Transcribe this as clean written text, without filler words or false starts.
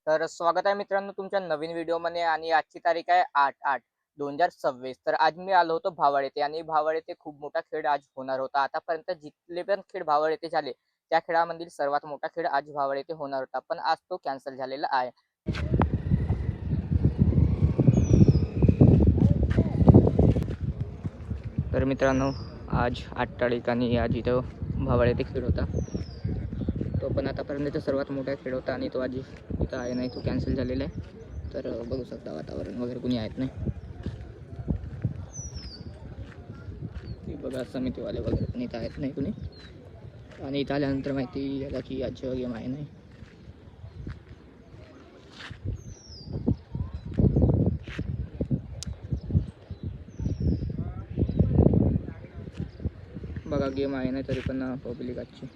तर स्वागत आहे मित्रांनो तुमच्या नवीन व्हिडिओमध्ये आणि आजची तारीख आहे 8/8/2026. तर आज मी आलो होतो भावड येथे आणि भावड येथे खूप मोठा खेळ आज होणार होता. आतापर्यंत जितले पण खेळ भावड येथे झाले त्या खेळामधील सर्वात मोठा खेळ आज भावड येथे होणार होता, पण आज तो कॅन्सल झालेला आहे. तर मित्रांनो आज 8 तारीख आणि आज इथं भावड येथे खेळ होता. तो पण आतापर्यंत सर्वात मोठा खेळ होता आणि तो आज इथं आहे नाही, तो कॅन्सल झालेला आहे. तर बघू शकता वातावरण वगैरे कुणी आहेत नाही. ते बघा समितीवाले वगैरे पण इथं आहेत नाही कुणी. आणि इथं आल्यानंतर माहिती झाला की आज गेम आहे नाही. बघा गेम आहे नाही तरी पण पब्लिक आजची